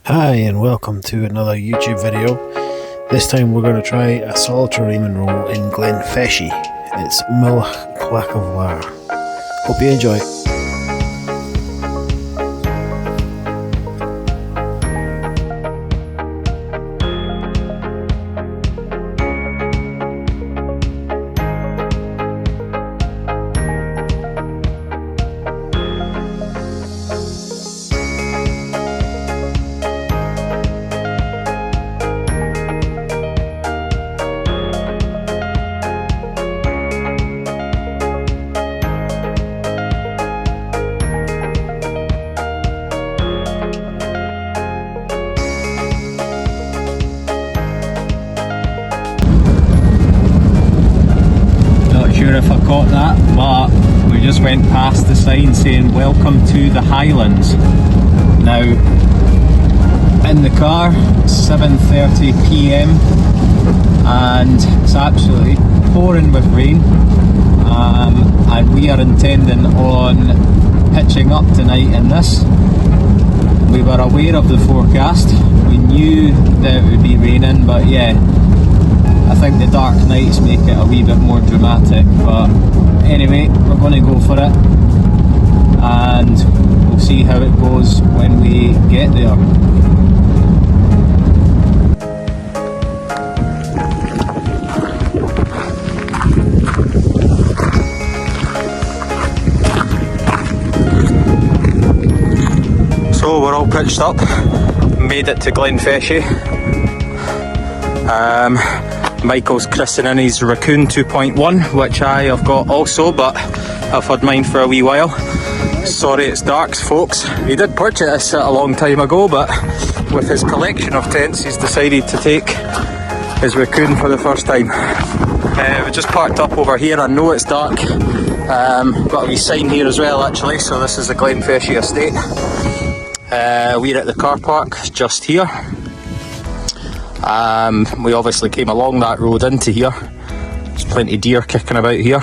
Hi and welcome to another YouTube video. This time we're going to try a solitary munro in Glen Feshie. It's Mullach Clach of Bhlair. Hope you enjoy. Sure if I caught that, but we just went past the sign saying welcome to the Highlands. Now in the car, 7:30 PM, and it's absolutely pouring with rain, and we are intending on pitching up tonight in this. We were aware of the forecast, we knew that it would be raining, but yeah, I think the dark nights make it a wee bit more dramatic, but anyway, we're going to go for it and we'll see how it goes when we get there. So we're all pitched up, made it to Glen Feshie. Michael's christening his Rakoon 2.1, which I have got also, but I've had mine for a wee while. Sorry it's dark, folks. He did purchase this a long time ago, but with his collection of tents he's decided to take his Rakoon for the first time. We just parked up over here. I know it's dark. Got a wee sign here as well actually, so this is the Glen Feshie estate. We're at the car park just here. We obviously came along that road into here. There's plenty of deer kicking about here.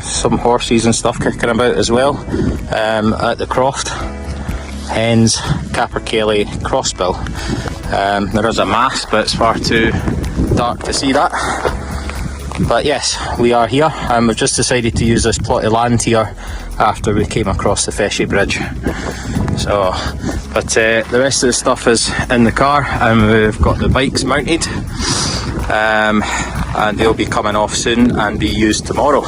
Some horses and stuff kicking about as well. At the croft, hens, capercaillie, crossbill. There is a mast, but it's far too dark to see that. But yes, we are here, and we've just decided to use this plot of land here after we came across the Feshie Bridge. So, but the rest of the stuff is in the car, and we've got the bikes mounted, and they'll be coming off soon and be used tomorrow.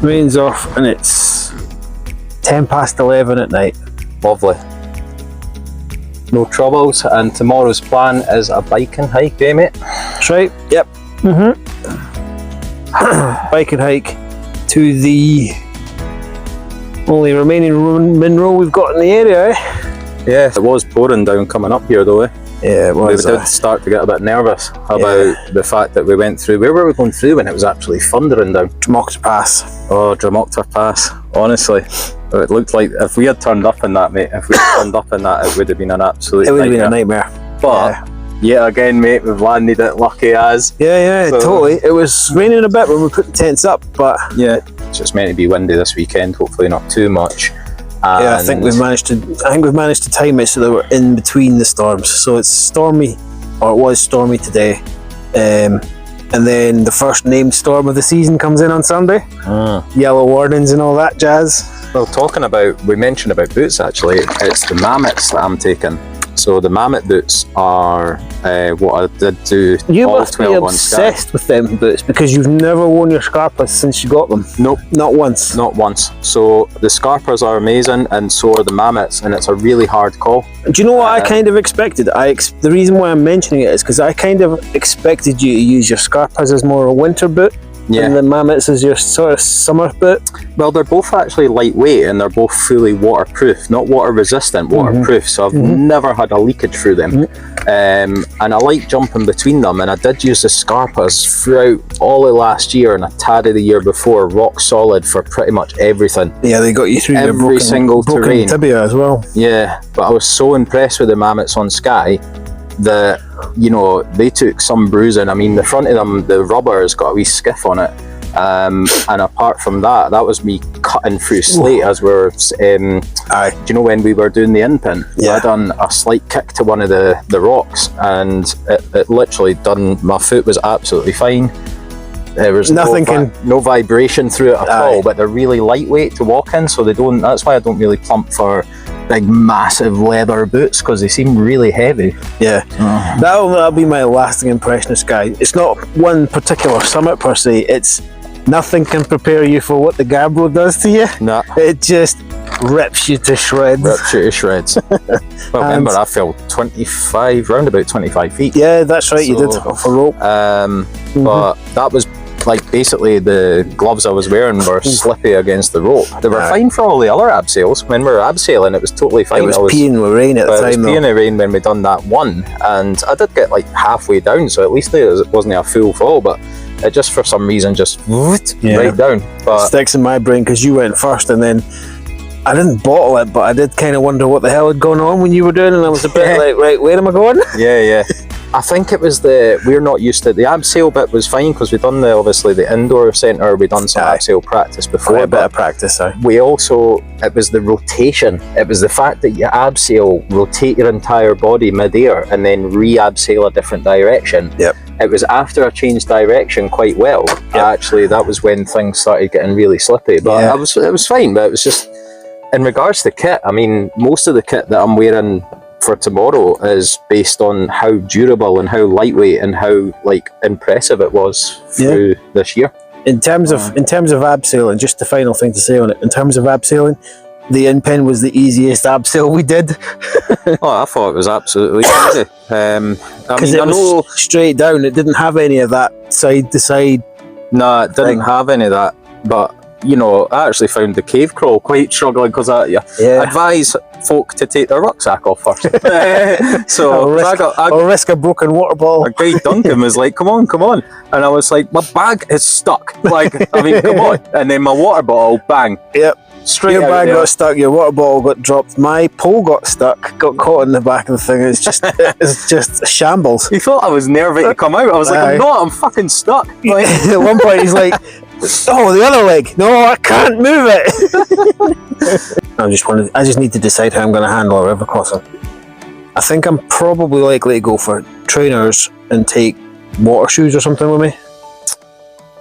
Rain's off and it's 11:10 at night. Lovely. No troubles, and tomorrow's plan is a bike and hike, eh mate? That's right, yep. Bike and hike to the only remaining munro we've got in the area, eh? Yeah, it was pouring down coming up here though, eh? Yeah, it was. We did start to get a bit nervous about the fact that we went through. Where were we going through when it was actually thundering down? Dromocta Pass. Oh, Dromocta Pass. Honestly, it looked like if we had turned up in that, mate, it would have been an absolute It would have been a nightmare. But yeah, again, mate, we've landed it lucky as. Yeah, so, totally. It was raining a bit when we put the tents up, but yeah, it's just meant to be windy this weekend. Hopefully, not too much. And yeah, I think we've managed to time it so that we're in between the storms. So it's stormy, or it was stormy today, and then the first named storm of the season comes in on Sunday. Yellow warnings and all that jazz. Well, talking about, we mentioned about boots actually. It's the Mammoths that I'm taking. So the Mammoth boots are what I did do. You all must be 12 on Skye. obsessed with them boots because you've never worn your Scarpas since you got them. Nope. Not once. Not once. So the Scarpas are amazing, and so are the Mammoths, and it's a really hard call. Do you know what I kind of expected? The reason why I'm mentioning it is because I kind of expected you to use your Scarpas as more a winter boot. Yeah. And the Mammoths is your sort of summer boot. Well, they're both actually lightweight and they're both fully waterproof, not water resistant, waterproof. So I've never had a leakage through them. And I like jumping between them, and I did use the Scarpas throughout all of last year and a tad of the year before, rock solid for pretty much everything. Yeah, they got you through every single terrain. Tibia as well. Yeah, but I was so impressed with the Mammoths on Skye that, you know, they took some bruising. I mean, the front of them, the rubber has got a wee skiff on it, And apart from that, that was me cutting through slate as we were. Do you know when we were doing the in pin? Yeah. I done a slight kick to one of the rocks, and it literally done. My foot was absolutely fine. There was no vibration through it at all. But they're really lightweight to walk in, so they don't. That's why I don't really plump for big, massive leather boots, because they seem really heavy. Yeah, that'll be my lasting impression of Skye. It's not one particular summit per se. It's nothing can prepare you for what the Gabbro does to you. Nah. It just rips you to shreds. Well, remember, I fell 25, round about 25 feet. Yeah, that's right, you did, off a rope. But that was like basically the gloves I was wearing were slippy against the rope. They were fine for all the other abseils. When we were abseiling, it was totally fine. It was peeing with rain at the time. It was peeing with rain when we done that one, and I did get like halfway down, so at least it wasn't a full fall, but it just for some reason just right down. But it sticks in my brain because you went first, and then I didn't bottle it, but I did kind of wonder what the hell had gone on when you were doing, and I was a bit like, right, where am I going? Yeah. I think it was we're not used to the abseil bit was fine because we done obviously the indoor centre, we done some abseil practice before. A bit of practice, we also, it was the rotation. It was the fact that you abseil, rotate your entire body mid-air and then re-abseil a different direction. Yep. It was after I changed direction quite well. Actually, that was when things started getting really slippy. But it was fine, but it was just, in regards to kit, I mean, most of the kit that I'm wearing for tomorrow is based on how durable and how lightweight and how like impressive it was through this year. In terms of abseiling, just the final thing to say on it, in terms of abseiling, the in-pen was the easiest abseil we did. I thought it was absolutely easy. Because it was straight down, it didn't have any of that side to side. No, it didn't have any of that, but you know, I actually found the cave crawl quite struggling because I advise folk to take their rucksack off first. So I'll risk a broken water bottle. A guy Duncan was like, come on. And I was like, my bag is stuck. Like, I mean, come on. And then my water bottle, bang. Yep. Straight your bag there. got stuck, your water bottle got dropped, my pole got stuck, got caught in the back of the thing. It's just a shambles. He thought I was nervy to come out. I was like, I'm not, I'm fucking stuck. Like, at one point he's like, oh, the other leg. No, I can't move it. I just need to decide how I'm going to handle a river crossing. I think I'm probably likely to go for trainers and take water shoes or something with me.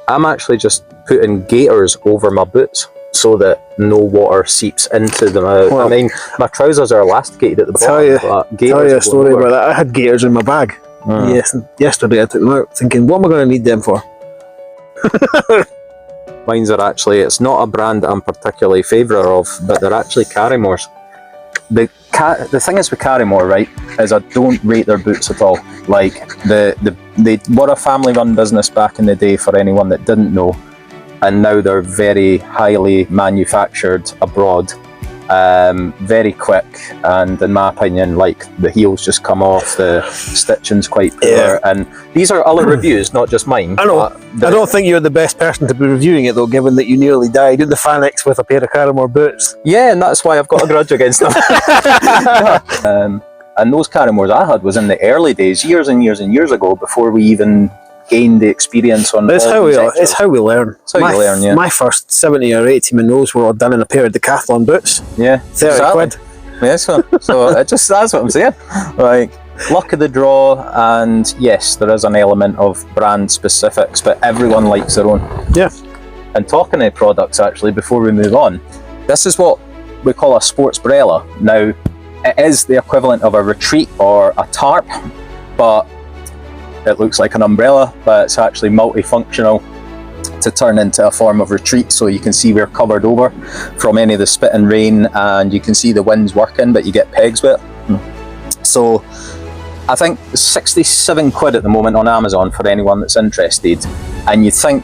I'm actually just putting gaiters over my boots so that no water seeps into them. I mean, my trousers are elasticated at the bottom. Tell you a story about that. I had gaiters in my bag. Yes, yesterday I took them out thinking, what am I going to need them for? Mine's are actually, it's not a brand that I'm particularly favourite of, but they're actually Carrymore's. The thing is with Carrymore, right, is I don't rate their boots at all. Like, they were a family-run business back in the day, for anyone that didn't know, and now they're very highly manufactured abroad. Very quick, and in my opinion, like, the heels just come off, the stitching's quite poor, and these are other reviews, not just mine. I know. I don't think you're the best person to be reviewing it though, given that you nearly died in the Fanex with a pair of Carrymore boots. Yeah, and that's why I've got a grudge against them. And those Carrymores I had was in the early days, years and years and years ago, before we even gained the experience on. It's how we learn. It's how you learn, yeah. My first 70 or 80 munros were all done in a pair of Decathlon boots. Yeah, 30 quid. Yeah, so it just, that's what I'm saying. Like, luck of the draw, and yes, there is an element of brand specifics, but everyone likes their own. Yeah. And talking of products, actually, before we move on, this is what we call a sports brella. Now, it is the equivalent of a retreat or a tarp, but it looks like an umbrella, but it's actually multifunctional to turn into a form of retreat, so you can see we're covered over from any of the spit and rain, and you can see the wind's working, but you get pegs with it. So I think 67 quid at the moment on Amazon for anyone that's interested, and you think,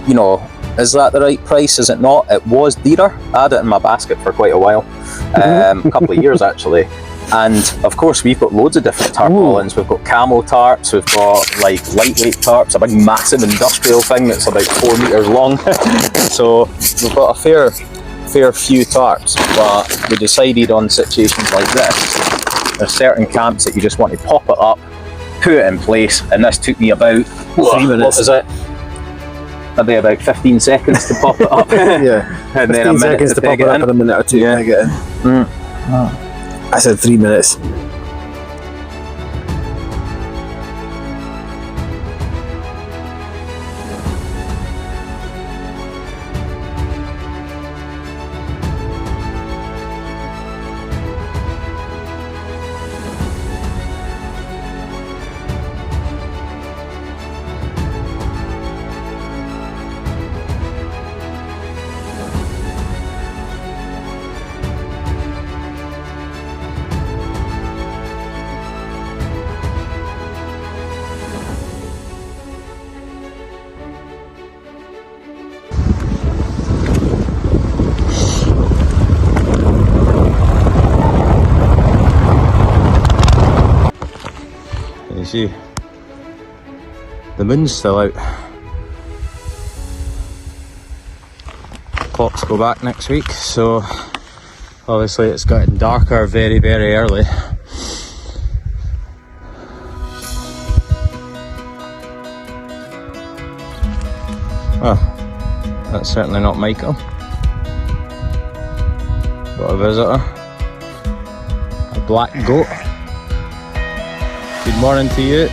you know, is that the right price? Is it not? It was dearer. I had it in my basket for quite a while, a couple of years actually. And of course we've got loads of different tarpaulins. We've got camo tarps, we've got like lightweight tarps, a big massive industrial thing that's about 4 meters long. So we've got a fair few tarps, but we decided on situations like this, there's certain camps that you just want to pop it up, put it in place, and this took me about 3 minutes. What was it? maybe about 15 seconds to pop it up. Yeah, And then 15 a minute seconds to pop peg it it up in. and a minute or two to peg it in. I said 3 minutes. You see, the moon's still out. Clocks go back next week, so obviously it's gotten darker very, very early. Oh, that's certainly not Michael. Got a visitor. A black goat. Good morning to you.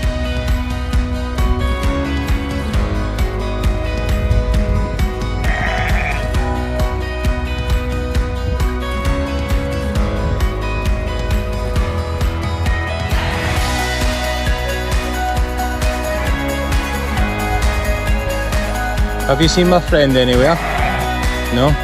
Have you seen my friend anywhere? No?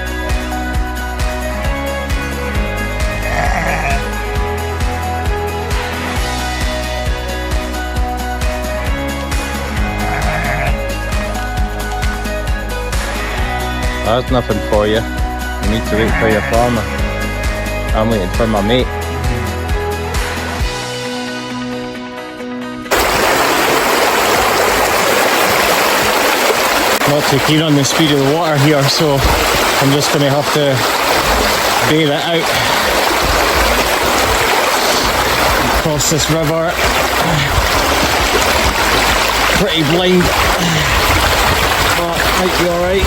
There's nothing for you. You need to wait for your farmer. I'm waiting for my mate. Not too keen on the speed of the water here, so I'm just going to have to bail it out. Across this river. Pretty blind. But might be alright.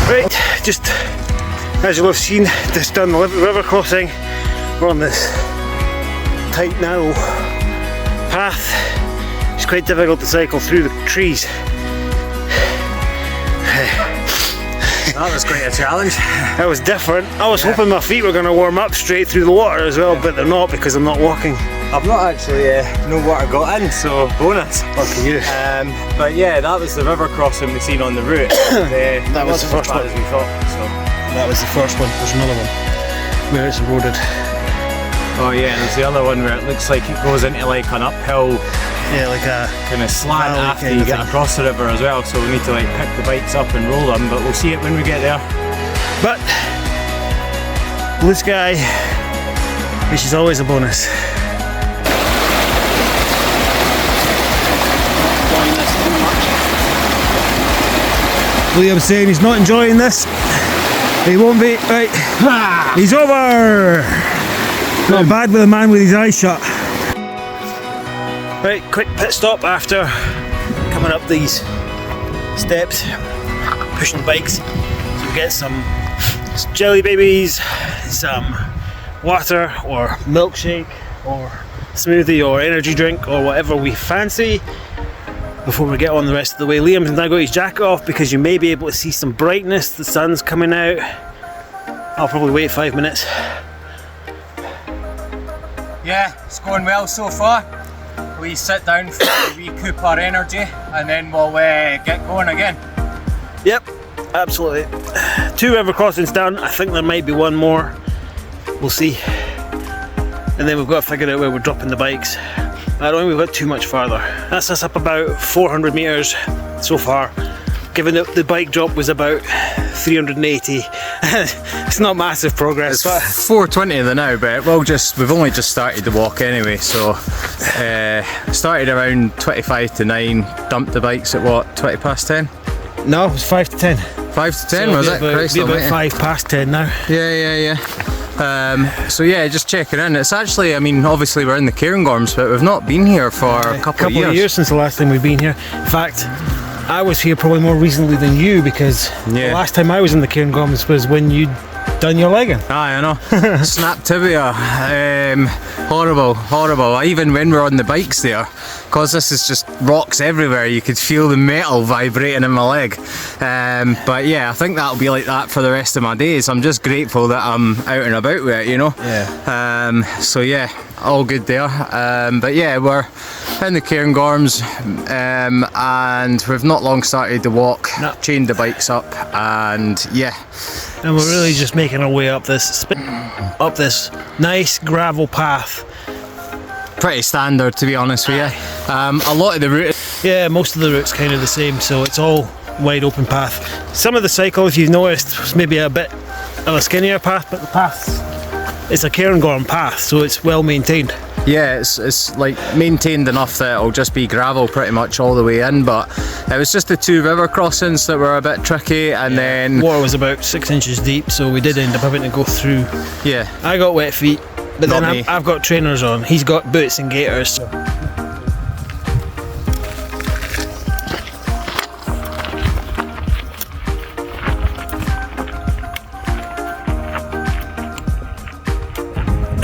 Right, just as you'll have seen, just done the river crossing. We're on this tight, narrow path. It's quite difficult to cycle through the trees. That was quite a challenge. That was different. I was hoping my feet were going to warm up straight through the water as well, but they're not because I'm not walking. I've not actually, no water got in, so bonus. Lucky you. But yeah, that was the river crossing we seen on the route. That was the first one. as we thought. So. That was the first one. There's another one where it's eroded. Oh yeah, and there's the other one where it looks like it goes into like an uphill, Yeah, like a kind of slant valley after kind you of get thing. across the river as well. So we need to like pick the bikes up and roll them, but we'll see it when we get there. But blue sky, which is always a bonus. Liam's saying he's not enjoying this. He won't be. Right, he's over. Not bad with a man with his eyes shut. Right, quick pit stop after coming up these steps, pushing bikes. So we get some jelly babies, some water or milkshake or smoothie or energy drink or whatever we fancy before we get on the rest of the way. Liam's now got his jacket off because you may be able to see some brightness. The sun's coming out. I'll probably wait 5 minutes. Yeah, it's going well so far. We sit down to recoup our energy and then we'll get going again. Yep, absolutely. 2 river crossings done. I think there might be one more. We'll see. And then we've got to figure out where we're dropping the bikes. I don't think we've got too much farther. That's us up about 400 metres so far. Given that the bike drop was about 380. It's not massive progress. It's 4:20 the now, but we've only just started the walk anyway, so started around 25 to 9, dumped the bikes at what, 20 past 10? No, it was 5 to 10. 5 to 10 So was it? it'll be about 5 past 10 now. Yeah. So yeah, just checking in. It's actually, I mean, obviously we're in the Cairngorms, but we've not been here for a couple of years since the last time we've been here. In fact, I was here probably more recently than you, because the last time I was in the Cairngorms was when you'd done your legging. Aye, I know. Snap tibia. Horrible. Even when we're on the bikes there, because this is just rocks everywhere, you could feel the metal vibrating in my leg. But yeah, I think that'll be like that for the rest of my days. I'm just grateful that I'm out and about with it, you know. Yeah. So yeah, all good there. But yeah, we're in the Cairngorms, and we've not long started the walk. No. Chained the bikes up, and yeah. And we're really just making our way up this nice gravel path. Pretty standard, to be honest with you. A lot of the route. Yeah, most of the route's kind of the same, so it's all wide open path. Some of the cycle, if you've noticed, was maybe a bit of a skinnier path, but the path's, it's a Cairngorm path, so it's well maintained. Yeah, it's like maintained enough that it'll just be gravel pretty much all the way in, but it was just the two river crossings that were a bit tricky, and then water was about 6 inches deep, so we did end up having to go through. Yeah. I got wet feet, but Not then me. I've got trainers on. He's got boots and gaiters. So.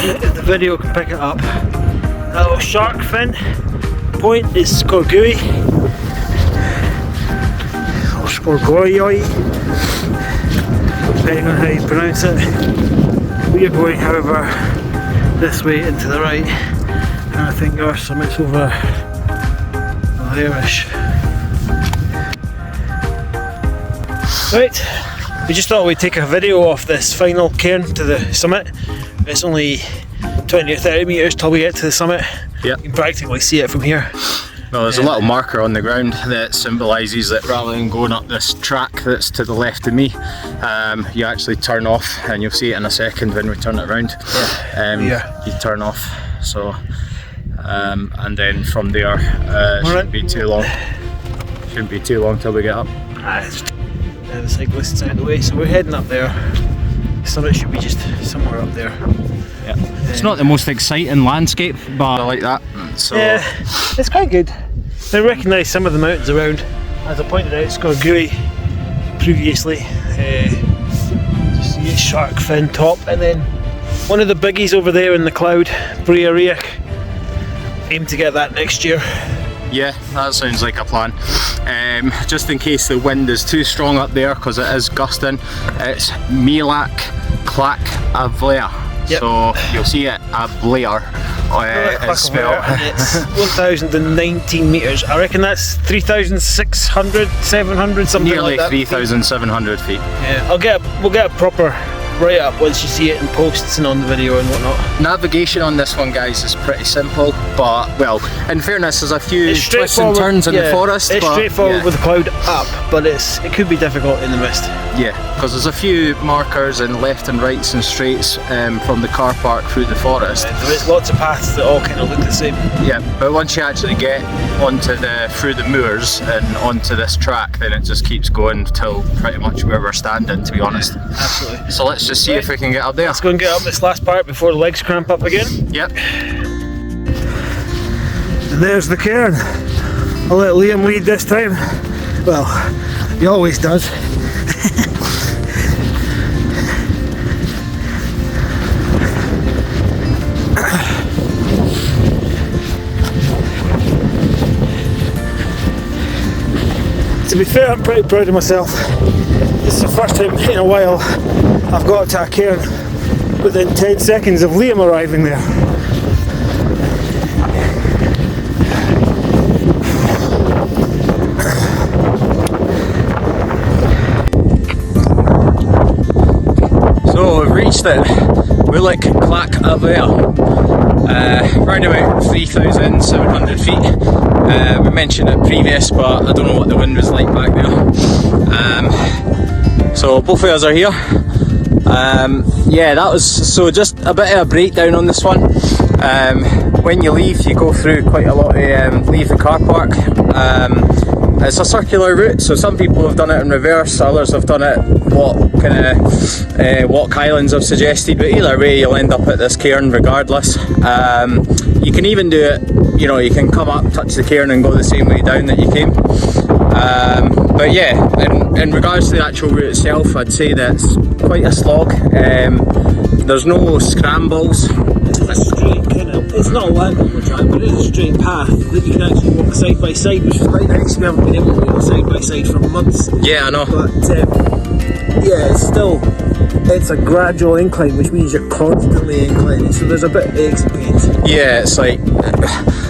If the video can pick it up. A little shark fin point is Scorgui. Or Scorgoyoi, depending on how you pronounce it. We are going, however, this way and to the right, and I think our summit's over there-ish. Right, we just thought we'd take a video of this final cairn to the summit. It's only 20 or 30 metres till we get to the summit. Yep. You can practically see it from here. Well, there's a little marker on the ground that symbolises that rather than going up this track that's to the left of me, you actually turn off, and you'll see it in a second when we turn it around. You turn off, so and then from there shouldn't be too long. Shouldn't be too long till we get up. The cyclists out of the way, so we're heading up there. The summit should be just somewhere up there. Yeah. It's not the most exciting landscape, but I like that. So yeah, it's quite good. I recognise some of the mountains around. As I pointed out, Scorgui previously. Just see a shark fin top, and then one of the biggies over there in the cloud, Bhlair. Aim to get that next year. yeah, that sounds like a plan. Just in case the wind is too strong up there, because it is gusting, it's Mullach Clach a Bhlair. Yep. So you'll see it a Bhlair. It's spelled. It's 1,019 metres. I reckon that's 3,600, 700, something nearly like that. 3,700 feet. Yeah, we'll get a proper write up once you see it in posts and on the video and whatnot. Navigation on this one, guys, is pretty simple, but well, in fairness, there's a few twists and turns in the forest. It's but, straightforward with the cloud up, but it could be difficult in the mist. Yeah, because there's a few markers and left and rights and straights from the car park through the forest. There is lots of paths that all kind of look the same. Yeah, but once you actually get through the moors and onto this track, then it just keeps going till pretty much where we're standing, to be honest. Absolutely. So let's just see if we can get up there. Let's go and get up this last part before the legs cramp up again. Yep. And there's the cairn. I'll let Liam lead this time. Well, he always does. To be fair, I'm pretty proud of myself. This is the first time in a while I've got to a cairn within 10 seconds of Liam arriving there. So we've reached it, Mullach Clach a Bhlair, round about 3,700 feet. We mentioned it previous, but I don't know what the wind was like back there. So both of us are here. Yeah, that was so just a bit of a breakdown on this one. When you leave, you go through quite a lot of leave the car park. it's a circular route, so some people have done it in reverse, others have done it what Highlands have suggested, but either way you'll end up at this cairn regardless. You can even do it, you know, you can come up, touch the cairn and go the same way down that you came. But yeah, in regards to the actual route itself, I'd say that it's quite a slog. There's no scrambles. It's a straight kind of, it's not a land over track, but it is a straight path that you can actually walk side by side, which is quite nice. We haven't been able to walk side by side for months. Yeah, I know. But yeah, it's a gradual incline, which means you're constantly inclining, so there's a bit of aches and pains. Yeah, it's like,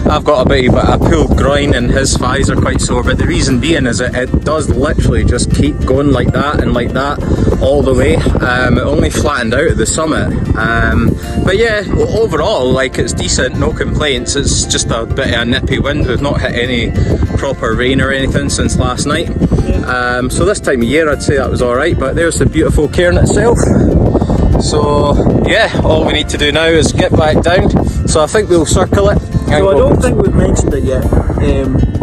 I've got a bit of a pulled groin and his thighs are quite sore, but the reason being is that it does literally just keep going like that and like that all the way. It only flattened out at the summit. But yeah, overall, like, it's decent, no complaints. It's just a bit of a nippy wind. We've not hit any proper rain or anything since last night. So this time of year I'd say that was alright, but there's the beautiful cairn itself. So yeah, all we need to do now is get back down. So I think we'll circle it. So I don't think we've mentioned it yet.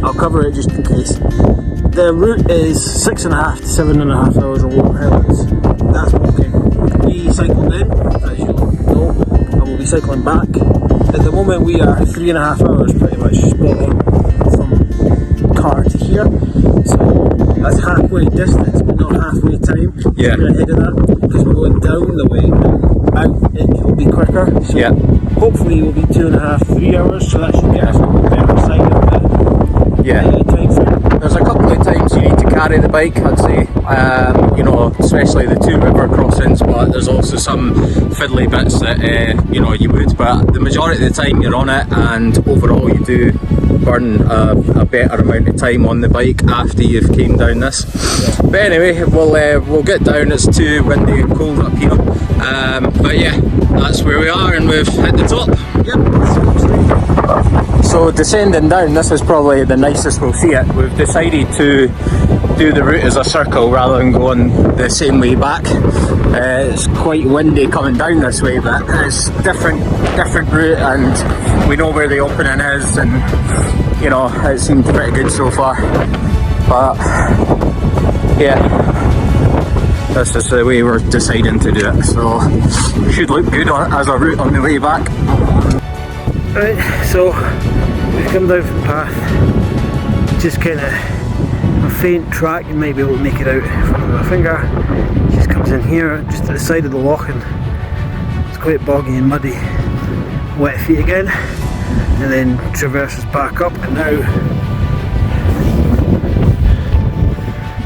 I'll cover it just in case. The route is 6.5 to 7.5 hours on Mullach Highlands. That's walking. We cycled in, as you know, and we'll be cycling back. At the moment we are 3.5 hours pretty much spot on from car to here. So that's halfway distance, but not halfway time. Yeah. We're ahead of that because we're going down the way. Out it will be quicker. So yeah. Hopefully it will be 2.5, 3 hours. So that should get us on the better side of the time frame. There's a couple of times you need to carry the bike, I'd say, you know, especially the 2 river crossings, but there's also some fiddly bits that, you know, you would, but the majority of the time you're on it, and overall you do burn a better amount of time on the bike after you've came down this. Yeah. But anyway, we'll get down. It's too windy and cold up here, but yeah, that's where we are and we've hit the top. Yep. So descending down, this is probably the nicest we'll see it. We've decided to do the route as a circle rather than going the same way back. It's quite windy coming down this way, but it's different route and we know where the opening is, and you know, it seemed pretty good so far. But yeah, this is the way we're deciding to do it, so it should look good as a route on the way back. Right, so we've come down from the path, just kind of a faint track. You might be able to make it out from my finger. It just comes in here, just to the side of the loch, and it's quite boggy and muddy. Wet feet again, and then traverses back up, and now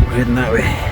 we're heading that way.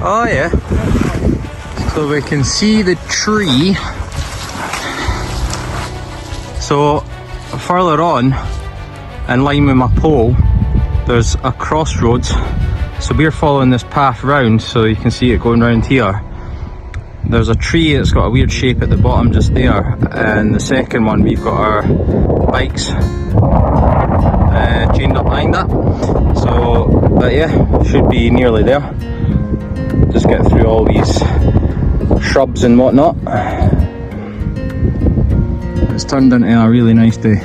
Oh yeah, so we can see the tree. So further on, in line with my pole, there's a crossroads. So we're following this path round, so you can see it going round here. There's a tree that's got a weird shape at the bottom just there, and the second one we've got our bikes chained up behind that. So, but yeah, should be nearly there. Just get through all these shrubs and whatnot. It's turned into a really nice day.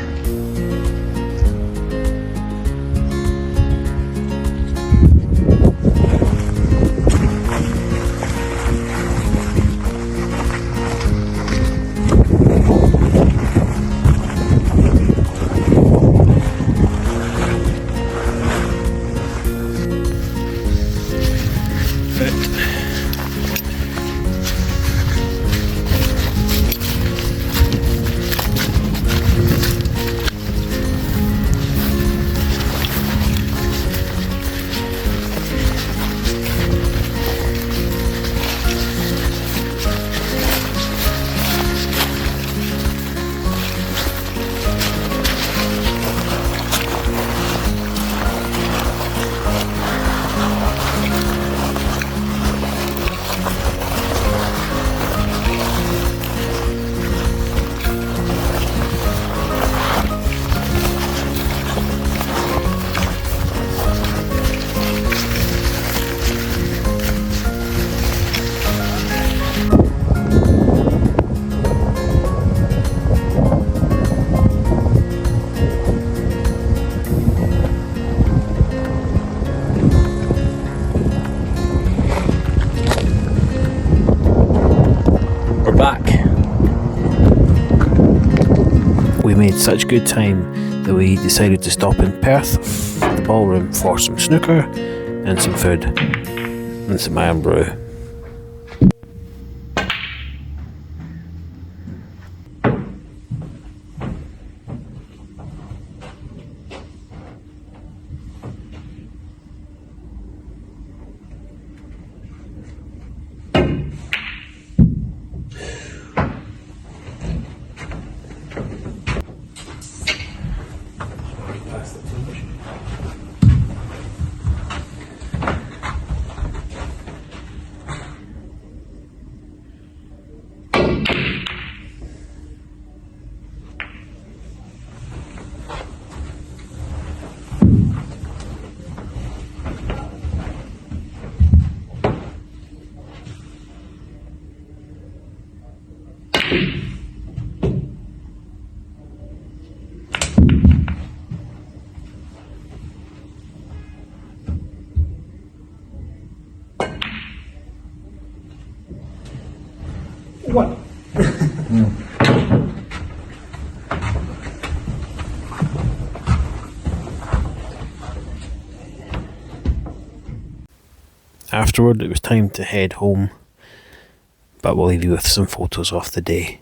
such good time that we decided to stop in Perth, the ballroom, for some snooker and some food and some iron brew. What? Afterward, it was time to head home, but we'll leave you with some photos of the day.